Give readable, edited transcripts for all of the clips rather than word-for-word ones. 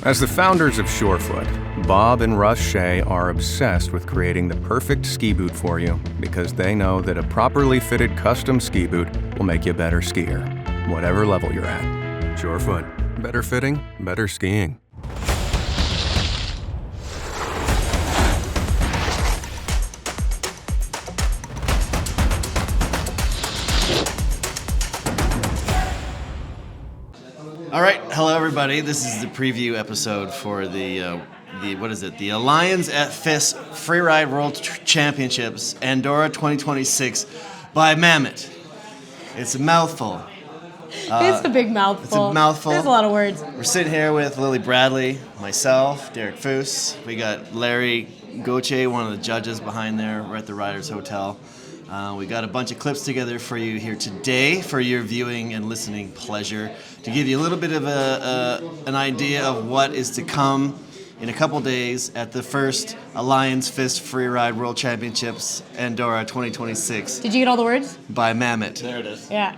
As the founders of Surefoot, Bob and Russ Shea are obsessed with creating the perfect ski boot for you because they know that a properly fitted custom ski boot will make you a better skier, whatever level you're at. Surefoot. Better fitting, better skiing. All right, hello everybody. This is the preview episode for the Allianz at FIS Freeride World Championships, Andorra 2026 by Mammut. It's a mouthful. It's a big mouthful. It's a mouthful. There's a lot of words. We're sitting here with Lily Bradley, myself, Derek Foose. We got Larry Gauthier, one of the judges behind there. We're at the Riders Hotel. We got a bunch of clips together for you here today for your viewing and listening pleasure, to give you a little bit of an idea of what is to come in a couple days at the first Allianz FIS Freeride World Championships, Andorra 2026. Did you get all the words? By Mammut. There it is. Yeah.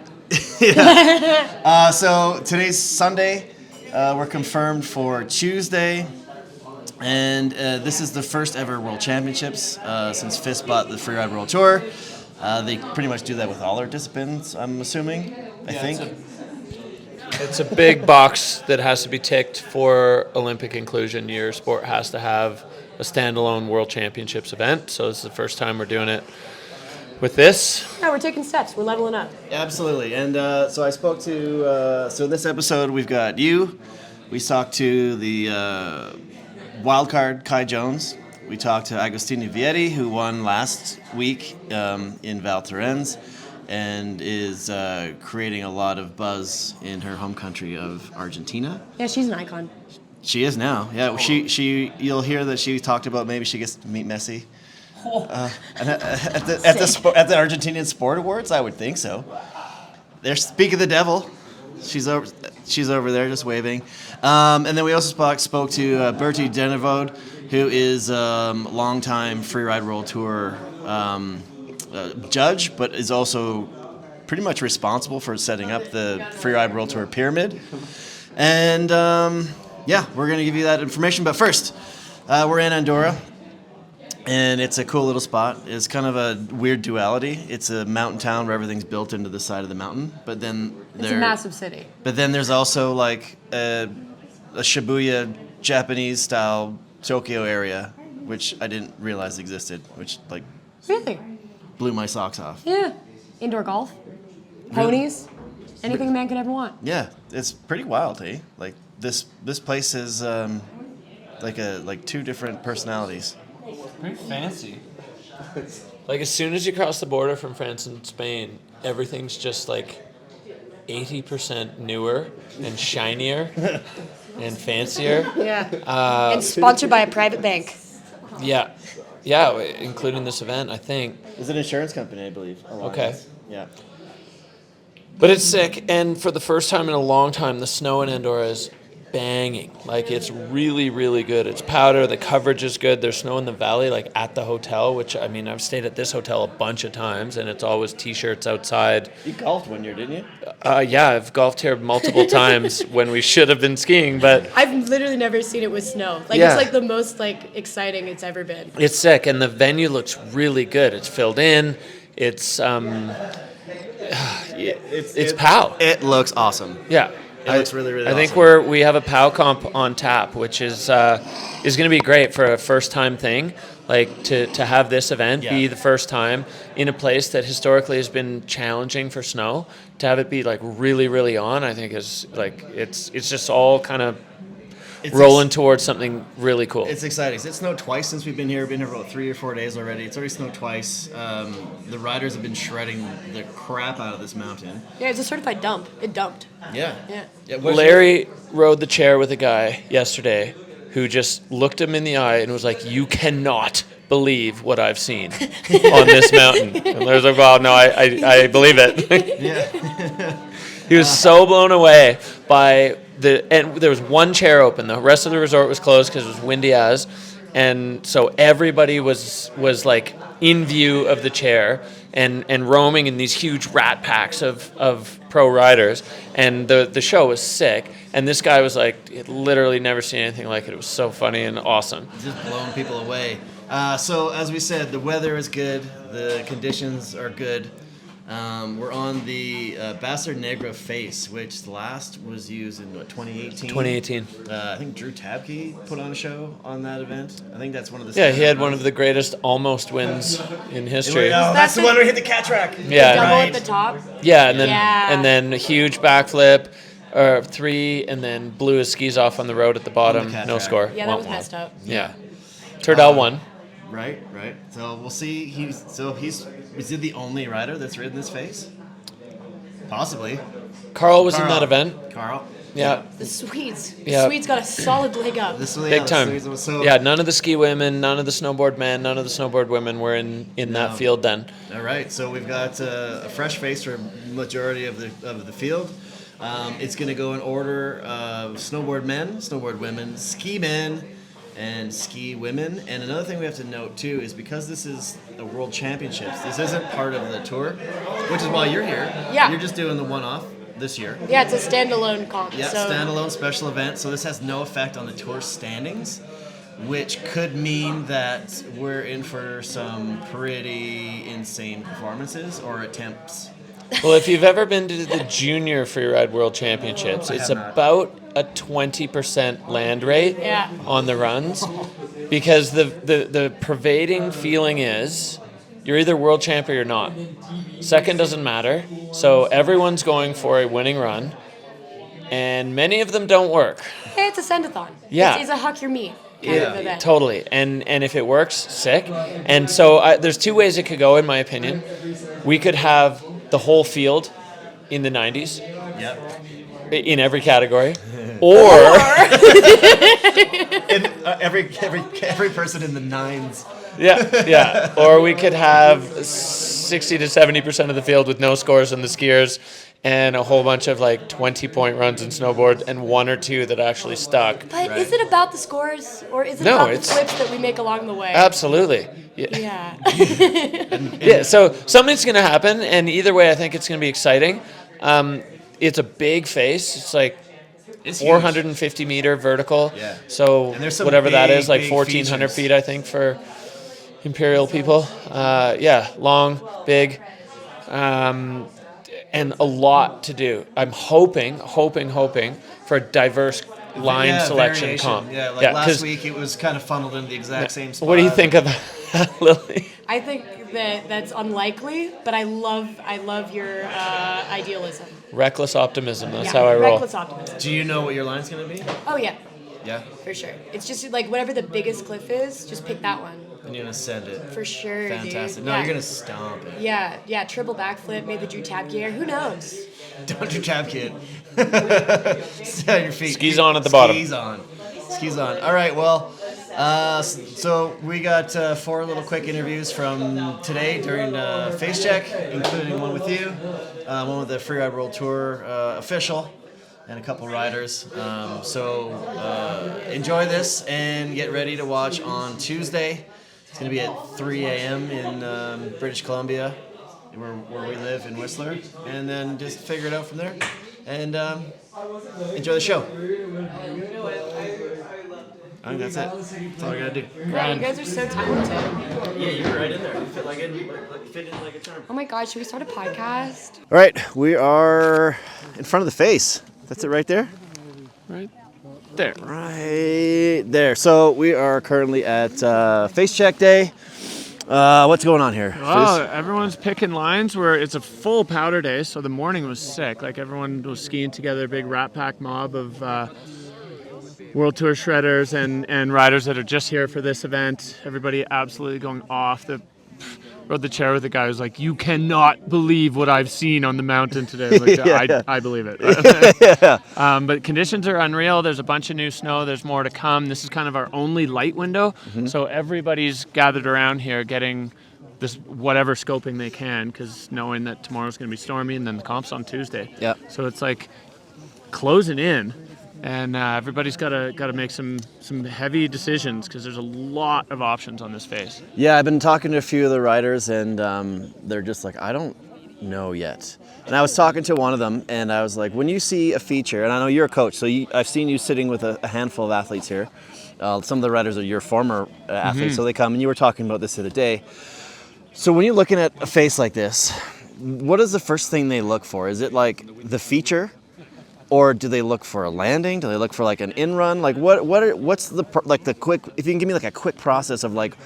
So today's Sunday. We're confirmed for Tuesday. And this is the first ever World Championships since FIS bought the Freeride World Tour. They pretty much do that with all their disciplines, I'm assuming, I think. It's a big box that has to be ticked for Olympic inclusion. Your sport has to have a standalone World Championships event. So this is the first time we're doing it with this. Yeah, we're taking steps. We're leveling up. Absolutely. And so I spoke to, so this episode we've got you. We talked to the wildcard Kai Jones. We talked to Agostina Vietti, who won last week in Val Thorens and is creating a lot of buzz in her home country of Argentina. Yeah, she's an icon. She is now. Yeah, she. You'll hear that she talked about maybe she gets to meet Messi. At the Argentinian Sport Awards, I would think so. They're speaking the devil. She's over there just waving. And then we also spoke to Berti Denervaud, who is a longtime Freeride World Tour judge, but is also pretty much responsible for setting up the Freeride World Tour pyramid. And yeah, we're going to give you that information. But first, we're in Andorra. And it's a cool little spot. It's kind of a weird duality. It's a mountain town where everything's built into the side of the mountain. But then it's a massive city. But then there's also like a Shibuya Japanese style Tokyo area, which I didn't realize existed, which like really blew my socks off. Yeah. Indoor golf, ponies, anything a man could ever want. Yeah, it's pretty wild, eh? Like this place is like two different personalities. Pretty fancy. Like as soon as you cross the border from France and Spain, everything's just like 80% newer and shinier and fancier. Yeah. And sponsored by a private bank. Yeah, including this event, I think. It's an insurance company, I believe. Allianz. Okay. Yeah. But it's sick, and for the first time in a long time, the snow in Andorra is banging. Like it's really, really good. It's powder. The coverage is good. There's snow in the valley, like at the hotel, which I mean, I've stayed at this hotel a bunch of times, and it's always t-shirts outside. You golfed one year, didn't you? Yeah, I've golfed here multiple times when we should have been skiing, but I've literally never seen it with snow. Like Yeah. It's like the most like exciting it's ever been. it's sick, and the venue looks really good. It's filled in. It's it's POW. It looks awesome. Yeah. It looks really, really I think awesome. we have a POW comp on tap, which is going to be great for a first-time thing. Like to have this event be the first time in a place that historically has been challenging for snow, to have it be like really, really on, I think is like it's just all kind of rolling towards something really cool. It's exciting. It snowed twice since we've been here. We've been here for about 3 or 4 days already. It's already snowed twice. The riders have been shredding the crap out of this mountain. Yeah, it's a certified dump. It dumped. Yeah. Yeah. Larry rode the chair with a guy yesterday who just looked him in the eye and was like, "You cannot believe what I've seen on this mountain." And Larry's like, "Well, no, I believe it." Yeah. He was so blown away by and there was one chair open. The rest of the resort was closed because it was windy as, and so everybody was like in view of the chair and roaming in these huge rat packs of pro riders, and the show was sick. And this guy was like, he had literally never seen anything like it. It was so funny and awesome. Just blowing people away. So as we said, the weather is good. The conditions are good. We're on the Bastard Negra face, which last was used in 2018. 2018. I think Drew Tabke put on a show on that event. I think that's one of the. Yeah, he had one of the greatest almost wins in history. Oh, that's the one where he hit the cat track. Yeah. Double Right. at the top. Yeah, and then a huge backflip, or 3, and then blew his skis off on the road at the bottom. cat No track. score. Yeah, that was Womp womp. messed up. Yeah. Turdell won. Right. So we'll see. Is he the only rider that's ridden this face? Possibly. Carl was in that event. Carl. Yeah. The Swedes. Yeah. The Swedes got a solid leg up. This Big time. So, Yeah, none of the ski women, none of the snowboard men, none of the snowboard women were in that field then. All right, so we've got a fresh face for majority of the field. It's going to go in order of snowboard men, snowboard women, ski men, and ski women. And another thing we have to note too is because this is the World Championships, this isn't part of the tour, which is why you're here. Yeah. You're just doing the one-off this year. Yeah, it's a standalone comp. Yeah, so standalone special event. So this has no effect on the tour standings, which could mean that we're in for some pretty insane performances or attempts. Well, if you've ever been to the Junior Freeride World Championships, it's have not. about a 20% land rate Yeah. on the runs, because the pervading feeling is you're either world champ or you're not. Second doesn't matter. So everyone's going for a winning run, and many of them don't work. Hey, it's a send-a-thon. Yeah. It's a huck your meat kind of event. Totally. And if it works, sick. And so there's 2 ways it could go, in my opinion. We could have the whole field in the 90s Yep. in every category, or And every person in the nines. yeah, or we could have 60 to 70% of the field with no scores in the skiers, and a whole bunch of like 20-point runs in snowboard, and 1 or 2 that actually stuck. But is it about the scores, or is it No, about the it's- flips that we make along the way? Absolutely. Yeah. Yeah, so something's going to happen, and either way, I think it's going to be exciting. It's a big face. It's like It's huge. 450 meter vertical. Yeah. So And there's some whatever that big, is, like big 1,400 features. feet, I think, for Imperial people. Yeah, long, big, and a lot to do. I'm hoping for a diverse line selection variation. comp. Yeah, like last 'cause week it was kind of funneled into the exact same spot. What do you think of that, Lily? I think that's unlikely, but I love your idealism. Reckless optimism. That's Yeah, how I roll. reckless optimism. Do you know what your line's going to be? Oh yeah, Yeah. for sure. It's just like whatever the biggest cliff is, just pick that one And you're going to send it. for sure. Fantastic. Dude. No, yeah. you're going to stomp it. Yeah, triple backflip, maybe Drew Tabke air. Who knows? Don't do tap kid. Stay on your feet. Skis on at the bottom. Skis on. All right, well, so we got 4 little quick interviews from today during Facecheck, including one with you, one with the Freeride World Tour official, and a couple riders. So enjoy this and get ready to watch on Tuesday. It's going to be at 3 a.m. in British Columbia, where we live in Whistler, and then just figure it out from there. And enjoy the show. I think that's it. That's all I gotta do. Yeah, you guys are so talented. Yeah, you were right in there. You fit in like a charm. Oh my God, should we start a podcast? All right, we are in front of the face. That's it right there? Right there. Right there. So we are currently at Facecheck Day. What's going on here? Well, everyone's picking lines where it's a full powder day, so the morning was sick. Like everyone was skiing together, big Rat Pack mob of World Tour shredders and riders that are just here for this event. Everybody absolutely going off. Rode the chair with the guy who's like, "You cannot believe what I've seen on the mountain today." Like, I believe it. But conditions are unreal. There's a bunch of new snow. There's more to come. This is kind of our only light window. So everybody's gathered around here getting this whatever scoping they can, because knowing that tomorrow's going to be stormy and then the comp's on Tuesday. Yep. So it's like closing in. And everybody's got to make some heavy decisions, because there's a lot of options on this face. Yeah, I've been talking to a few of the riders, and they're just like, I don't know yet. And I was talking to one of them, and I was like, when you see a feature, and I know you're a coach, so I've seen you sitting with a handful of athletes here. Some of the riders are your former athletes, so they come, and you were talking about this the other day. So when you're looking at a face like this, what is the first thing they look for? Is it like the feature? Or do they look for a landing? Do they look for like an in-run? Like what's the quick, if you can give me like a quick process of like,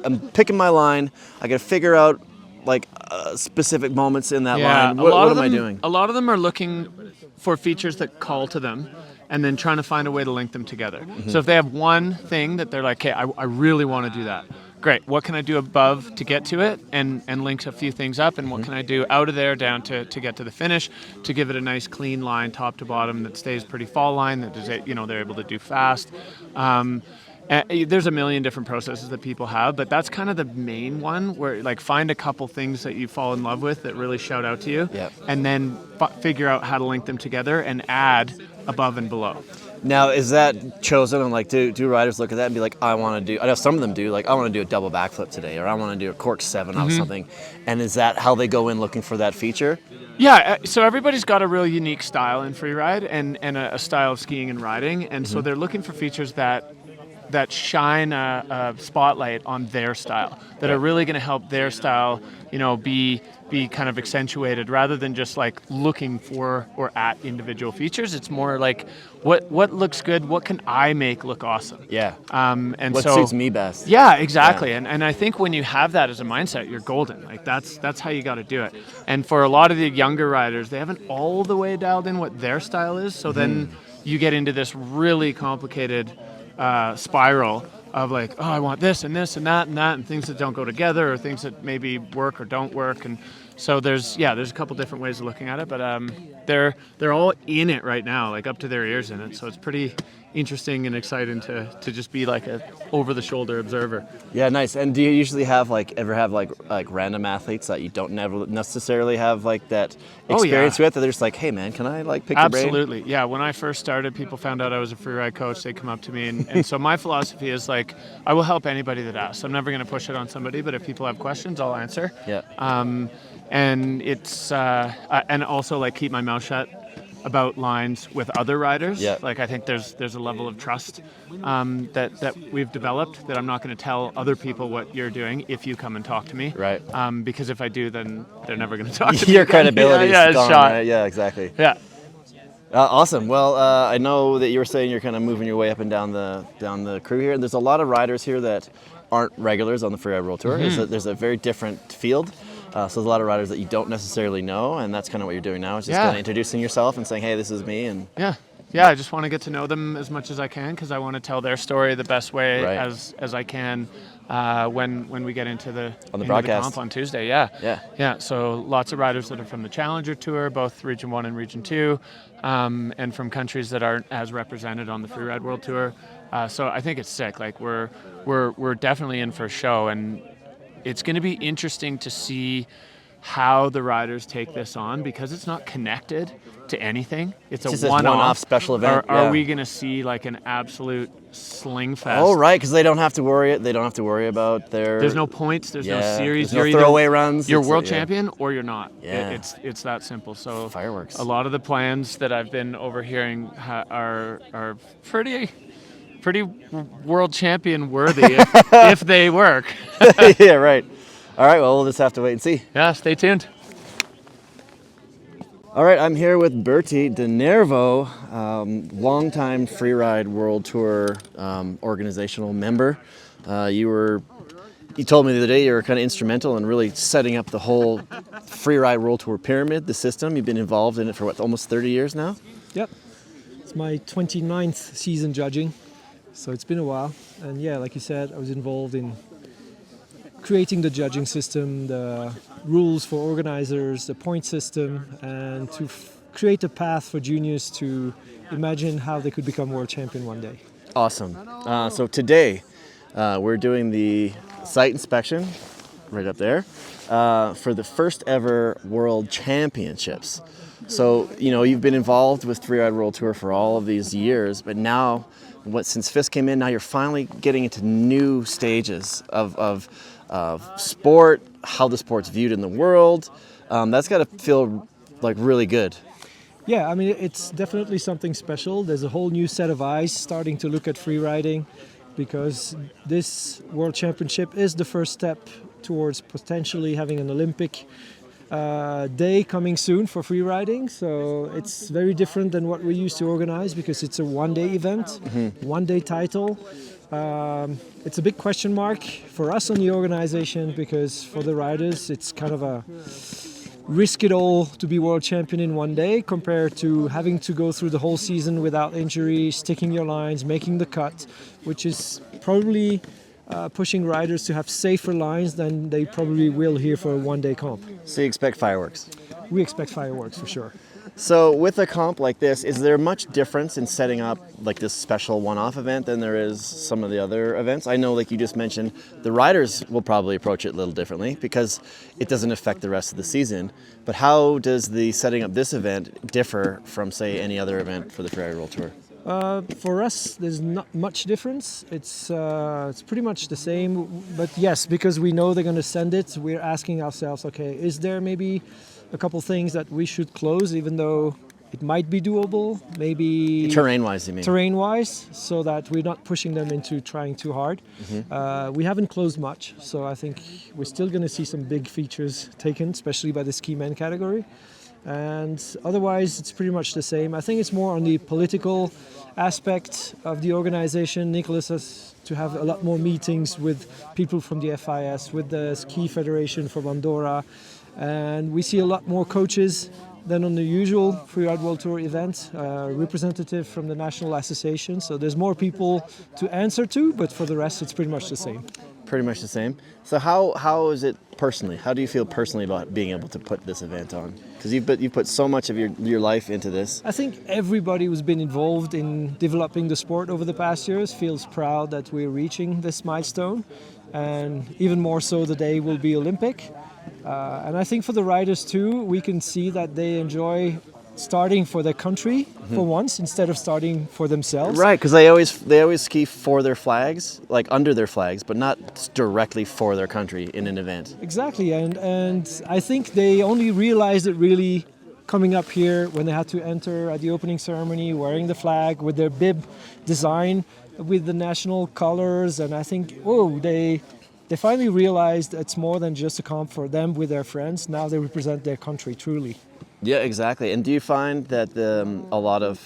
I'm picking my line, I gotta figure out like specific moments in that line. What am I doing? A lot of them are looking for features that call to them and then trying to find a way to link them together. So if they have one thing that they're like, hey, I really want to do that. Great, what can I do above to get to it and link a few things up, and what can I do out of there down to get to the finish to give it a nice clean line top to bottom that stays pretty fall line, that is, they're able to do fast. There's a million different processes that people have, but that's kind of the main one where like find a couple things that you fall in love with that really shout out to you, and then figure out how to link them together and add above and below. Now, is that chosen? And like, do riders look at that and be like, I know some of them do, like, I want to do a double backflip today, or I want to do a cork 7 off something. And is that how they go in looking for that feature? Yeah, so everybody's got a real unique style in freeride and a style of skiing and riding. And so they're looking for features that shine a spotlight on their style, that are really going to help their style, be kind of accentuated rather than just like looking for or at individual features. It's more like what looks good, what can I make look awesome? Yeah. And what suits me best? Yeah, exactly. Yeah. And I think when you have that as a mindset, you're golden. Like that's how you got to do it. And for a lot of the younger riders, they haven't all the way dialed in what their style is. So then you get into this really complicated spiral of like, oh, I want this and this and that and things that don't go together, or things that maybe work or don't work. And so there's a couple different ways of looking at it, but they're all in it right now, like up to their ears in it. So it's pretty interesting and exciting to just be like a over the shoulder observer. Yeah, nice. And do you usually have like random athletes that you don't never necessarily have like that experience with, that they're just like, hey man, can I like pick your brain? Absolutely. Yeah, when I first started, people found out I was a freeride coach. They come up to me, and so my philosophy is like, I will help anybody that asks. I'm never going to push it on somebody, but if people have questions, I'll answer. Yeah. And it's and also like keep my mouth shut about lines with other riders. Yeah. Like I think there's a level of trust that we've developed, that I'm not going to tell other people what you're doing if you come and talk to me. Right. Because if I do, then they're never going to talk to me. Your credibility is gone, shot. Right? Yeah, exactly. Yeah. Awesome. Well, I know that you were saying you're kind of moving your way up and down the crew here, and there's a lot of riders here that aren't regulars on the Freeride World Tour. There's a very different field. So there's a lot of riders that you don't necessarily know, and that's kind of what you're doing now. Is just kind of introducing yourself and saying, hey, this is me. And yeah, I just want to get to know them as much as I can, because I want to tell their story the best way as I can when we get into the broadcast comp on Tuesday. Yeah. So lots of riders that are from the Challenger Tour, both Region 1 and Region 2, and from countries that aren't as represented on the Freeride World Tour. So I think it's sick. Like we're definitely in for a show, and it's going to be interesting to see how the riders take this on, because it's not connected to anything. It's a one-off special event. Are we going to see like an absolute sling fest? Oh, right, because they don't have to worry. They don't have to worry about their. There's no points. There's no series. There's no throwaway runs. You're world champion or you're not. Yeah. It's that simple. So fireworks. A lot of the plans that I've been overhearing are pretty world champion worthy if they work. Yeah, right. All right, well, we'll just have to wait and see. Yeah, stay tuned. All right, I'm here with Berti Denervaud, longtime Freeride World Tour organizational member. You told me the other day you were kind of instrumental in really setting up the whole Freeride World Tour pyramid, the system. You've been involved in it for almost 30 years now? Yep. It's my 29th season judging. So it's been a while, and yeah, like you said, I was involved in creating the judging system, the rules for organizers, the point system, and to create a path for juniors to imagine how they could become world champion one day. Awesome. So today we're doing the site inspection right up there for the first ever World Championships. So, you've been involved with Freeride World Tour for all of these years, but now, since FIS came in, now you're finally getting into new stages of sport, how the sport's viewed in the world. That's got to feel like really good. Yeah, I mean, it's definitely something special. There's a whole new set of eyes starting to look at free riding, because this World Championship is the first step towards potentially having an Olympic day coming soon for free riding. So it's very different than what we used to organize, because it's a one-day event, one-day title. It's a big question mark for us on the organization, because for the riders it's kind of a risk it all to be world champion in one day, compared to having to go through the whole season without injury, sticking your lines, making the cut, which is probably pushing riders to have safer lines than they probably will here for a one-day comp. So you expect fireworks? We expect fireworks for sure. So with a comp like this, is there much difference in setting up like this special one-off event than there is some of the other events? I know, like you just mentioned, the riders will probably approach it a little differently because it doesn't affect the rest of the season. But how does the setting up this event differ from, say, any other event for the Freeride World Tour? For us, there's not much difference. It's pretty much the same. But yes, because we know they're going to send it, we're asking ourselves, okay, is there maybe a couple things that we should close, even though it might be doable, maybe terrain-wise, you mean? Terrain-wise, so that we're not pushing them into trying too hard. We haven't closed much, so I think we're still going to see some big features taken, especially by the ski men category. And otherwise, it's pretty much the same. I think it's more on the political aspect of the organization. Nicholas has to have a lot more meetings with people from the FIS, with the Ski Federation from Andorra, and we see a lot more coaches than on the usual Freeride World Tour event, representative from the National Association. So there's more people to answer to, but for the rest, it's pretty much the same. Pretty much the same. So how is it personally? How do you feel personally about being able to put this event on? Because you've put so much of your life into this. I think everybody who's been involved in developing the sport over the past years feels proud that we're reaching this milestone, and even more so the day will be Olympic. And I think for the riders too, we can see that they enjoy starting for their country for once instead of starting for themselves. Right, because they always ski for their flags, like under their flags, but not directly for their country in an event. Exactly, and I think they only realized it really coming up here when they had to enter at the opening ceremony wearing the flag with their bib design with the national colors, and I think, they finally realized it's more than just a comp for them with their friends. Now they represent their country truly. Yeah, exactly. And do you find that a lot of,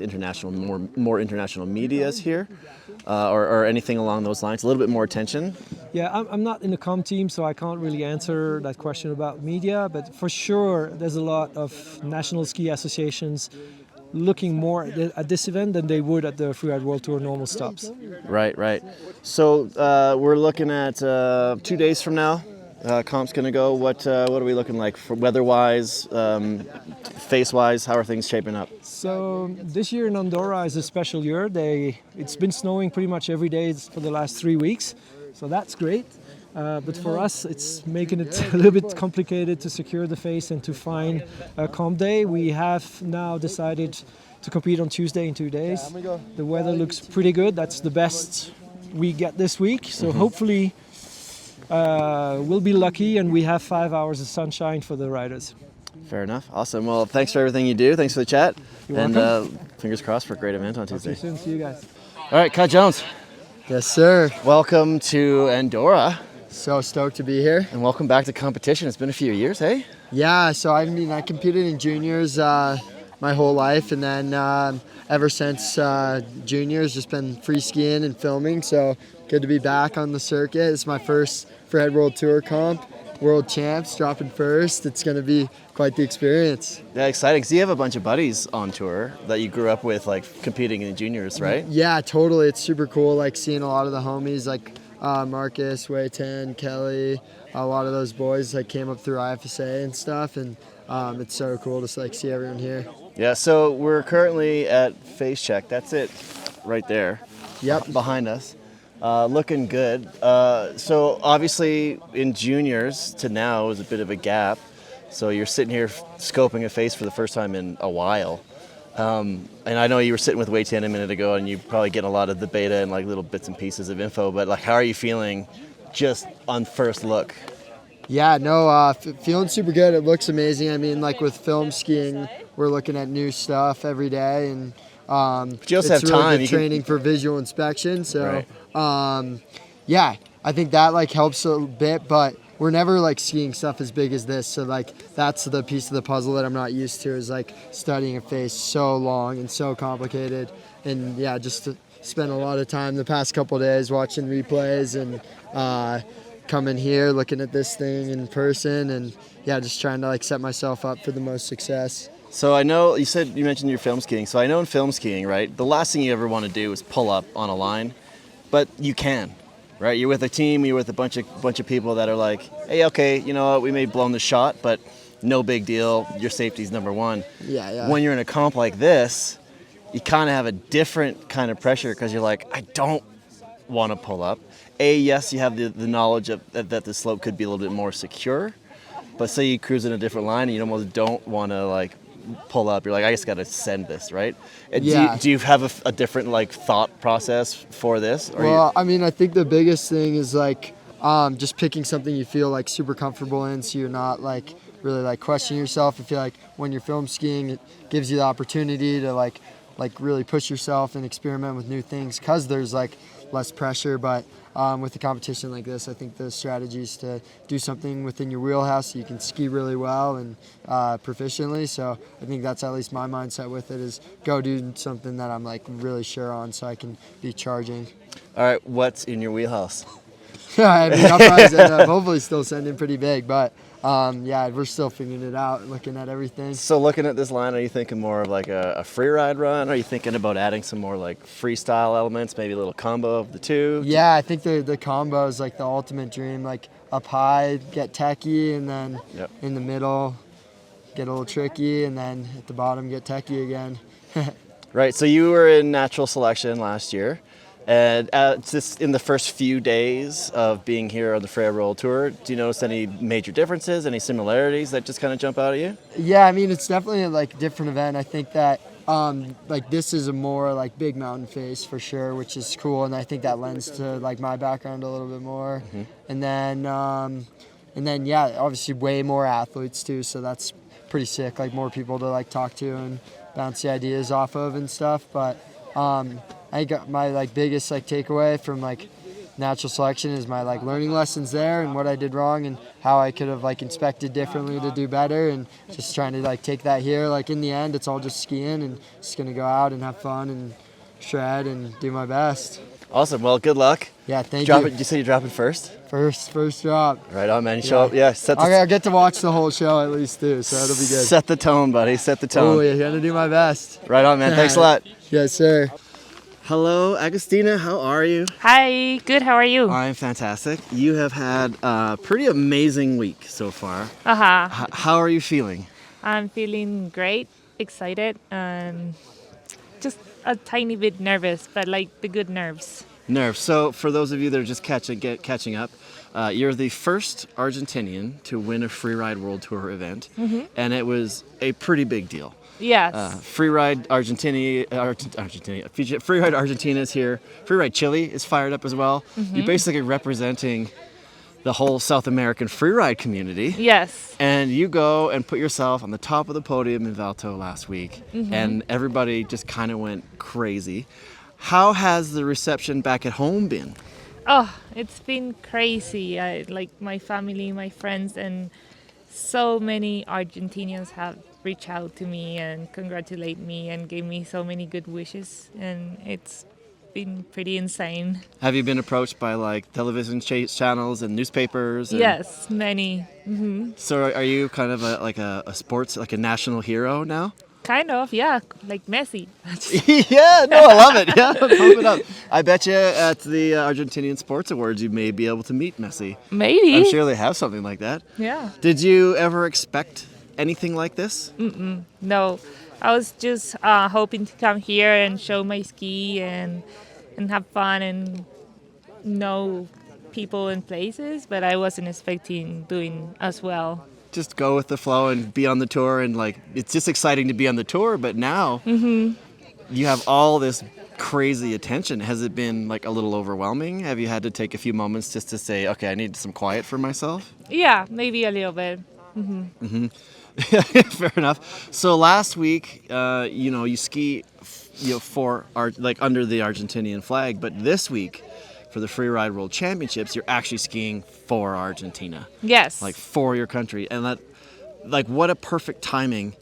international, more international media is here, or anything along those lines? A little bit more attention? Yeah, I'm not in the comm team, so I can't really answer that question about media. But for sure, there's a lot of national ski associations looking more at this event than they would at the Freeride World Tour normal stops. Right. So we're looking at 2 days from now. Comp's going to go. What are we looking like for weather-wise, face-wise? How are things shaping up? So this year in Andorra is a special year. It's been snowing pretty much every day for the last 3 weeks, so that's great. But for us, it's making it a little bit complicated to secure the face and to find a comp day. We have now decided to compete on Tuesday in 2 days. The weather looks pretty good. That's the best we get this week. So hopefully we'll be lucky and we have 5 hours of sunshine for the riders. Fair enough. Awesome. Well, thanks for everything you do. Thanks for the chat. You're welcome. Fingers crossed for a great event on Tuesday. See you soon. See you guys. All right, Kat Jones. Yes, sir. Welcome to Andorra. So stoked to be here. And welcome back to competition. It's been a few years, hey? Yeah, so I competed in juniors my whole life, and then ever since juniors, just been free skiing and filming, so good to be back on the circuit. It's my first Freeride World Tour comp, world champs, dropping first. It's going to be quite the experience. Yeah, exciting. So you have a bunch of buddies on tour that you grew up with, like competing in juniors, right? Yeah, totally. It's super cool, like seeing a lot of the homies, like Marcus, Wei Tan, Kelly, a lot of those boys like came up through IFSA and stuff, and it's so cool to like see everyone here. Yeah, so we're currently at Facecheck. That's it right there. Yep. Behind us. Looking good. So obviously in juniors to now is a bit of a gap. So you're sitting here scoping a face for the first time in a while. And I know you were sitting with Wei Tan a minute ago, and you probably get a lot of the beta and like little bits and pieces of info. But like, how are you feeling just on first look? Yeah, no, feeling super good. It looks amazing. I mean, like with film skiing, we're looking at new stuff every day, and But you also it's have really time. good You can- training for visual inspection. So, Right. yeah, I think that like helps a bit, but we're never like skiing stuff as big as this. So like that's the piece of the puzzle that I'm not used to, is like studying a face so long and so complicated. And yeah, just to spend a lot of time the past couple of days watching replays and coming here, looking at this thing in person, and yeah, just trying to like set myself up for the most success. So I know you mentioned your film skiing. So I know in film skiing, right, the last thing you ever want to do is pull up on a line, but you can, right? You're with a team, you're with a bunch of people that are like, hey, okay, you know what, we may have blown the shot, but no big deal. Your safety's number one. Yeah. When you're in a comp like this, you kind of have a different kind of pressure because you're like, I don't want to pull up. Yes, you have the knowledge of that the slope could be a little bit more secure, but say you cruise in a different line and you almost don't want to like pull up. You're like, I just got to send this, right? And Yeah. do you have a different like thought process for this? Or Well, I mean, I think the biggest thing is like just picking something you feel like super comfortable in, so you're not like really like questioning yourself. I feel like when you're film skiing, it gives you the opportunity to like really push yourself and experiment with new things because there's like less pressure. But with a competition like this, I think the strategy is to do something within your wheelhouse so you can ski really well and proficiently. So I think that's at least my mindset with it, is go do something that I'm like really sure on so I can be charging. All right, what's in your wheelhouse? I mean, I'll probably end up hopefully still sending pretty big, but yeah, we're still figuring it out, looking at everything. So looking at this line, are you thinking more of like a free ride run? Or are you thinking about adding some more like freestyle elements, maybe a little combo of the two? Yeah, I think the combo is like the ultimate dream. Like up high, get techie, and then Yep. in the middle, get a little tricky, and then at the bottom, get techie again. Right, so you were in natural selection last year, and just in the first few days of being here on the Freeride World Tour, do you notice any major differences, any similarities that just kind of jump out at you? Yeah, I mean, it's definitely a like different event. I think that like this is a more like big mountain face for sure, which is cool, and I think that lends to like my background a little bit more. And then yeah, obviously way more athletes too, so that's pretty sick. Like more people to like talk to and bounce the ideas off of and stuff. But I got my like biggest like takeaway from like natural selection is my like learning lessons there and what I did wrong and how I could have like inspected differently to do better, and just trying to like take that here. Like in the end, it's all just skiing and just gonna go out and have fun and shred and do my best. Awesome, well, good luck. Yeah, thank Drop you. it. You say you're dropping first? First drop. Right on, man. You show up. Yeah, I'll get to watch the whole show at least too, so it'll be good. Set the tone, buddy. Set the tone. Oh, yeah, gotta do my best. Right on, man. Thanks a lot. Yes, sir. Hello, Agostina. How are you? Hi, good. How are you? I'm fantastic. You have had a pretty amazing week so far. How are you feeling? I'm feeling great, excited, and just a tiny bit nervous, but like the good nerves. Nerves. So, for those of you that are just catching up, you're the first Argentinian to win a Freeride World Tour event, and it was a pretty big deal. Yes. Freeride Argentina, Freeride Argentina is here. Freeride Chile is fired up as well. You're basically representing the whole South American freeride community. Yes. And you go and put yourself on the top of the podium in Valto last week, and everybody just kind of went crazy. How has the reception back at home been? Oh, it's been crazy. Like my family, my friends, and so many Argentinians have reached out to me and congratulate me and gave me so many good wishes, and it's been pretty insane. Have you been approached by like television channels and newspapers? Yes, many. So are you kind of a sports, like a national hero now? Kind of, yeah, like Messi. Yeah, no, I love it. Yeah, pump it up. I bet you at the Argentinian Sports Awards you may be able to meet Messi. Maybe. I'm sure they have something like that. Yeah. Did you ever expect anything like this? No, I was just hoping to come here and show my ski and have fun and know people and places, but I wasn't expecting doing as well. Just go with the flow and be on the tour, and like it's just exciting to be on the tour, but now you have all this crazy attention. Has it been like a little overwhelming? Have you had to take a few moments just to say, okay, I need some quiet for myself? Yeah, maybe a little bit. Fair enough. So last week, you ski, for under the Argentinian flag, but this week, for the Freeride World Championships, you're actually skiing for Argentina. Yes. Like for your country, and that, like, what a perfect timing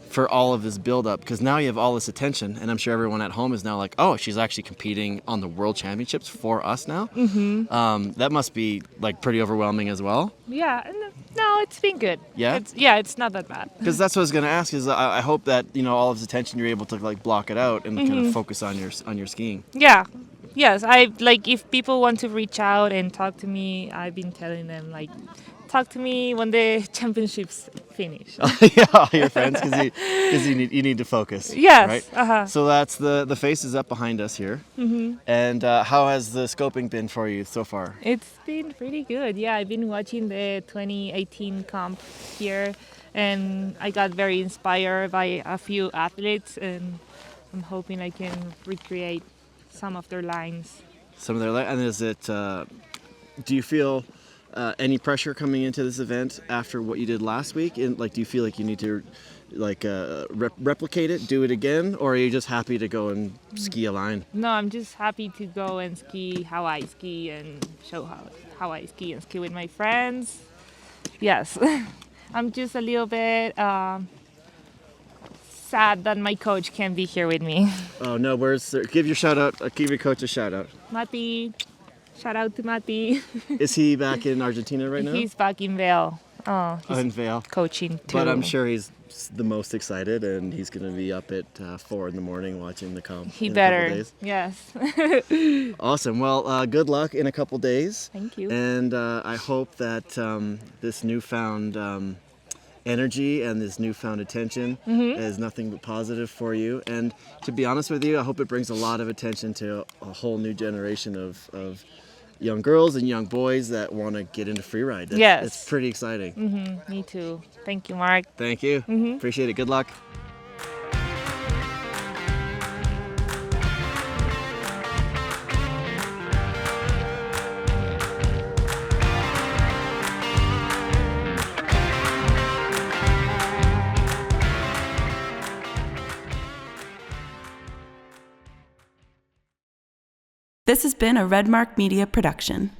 for all of this build-up, because now you have all this attention, and I'm sure everyone at home is now like, oh, she's actually competing on the World Championships for us now. That must be like pretty overwhelming as well. Yeah. No, it's been good. Yeah? It's not that bad. Because that's what I was going to ask. Is I hope that all of this attention you're able to like block it out and kind of focus on your skiing. Yeah. Yes, if people want to reach out and talk to me, I've been telling them like, talk to me when the championships finish. Yeah, all your friends, because you need to focus. Yes. Right? So that's the face is up behind us here. And how has the scoping been for you so far? It's been pretty good. Yeah, I've been watching the 2018 comp here, and I got very inspired by a few athletes, and I'm hoping I can recreate some of their lines. And is it? Do you feel any pressure coming into this event after what you did last week? And do you feel like you need to replicate it, do it again, or are you just happy to go and ski a line? No, I'm just happy to go and ski how I ski and show how I ski and ski with my friends. Yes, I'm just a little bit sad that my coach can't be here with me. Oh no, give your shout out. Give your coach a shout out. Mati, shout out to Mati. Is he back in Argentina right now? He's back in Vail. Oh, he's in Vail. Coaching too. But I'm sure he's the most excited, and he's going to be up at 4 a.m. watching the comp. He in better. A couple days. Yes. Awesome. Well, good luck in a couple days. Thank you. And I hope that this newfound energy and this newfound attention is nothing but positive for you. And to be honest with you, I hope it brings a lot of attention to a whole new generation of young girls and young boys that want to get into freeride. Yes. It's pretty exciting. Me too. Thank you, Mark. Thank you. Appreciate it. Good luck. This has been a Redmark Media production.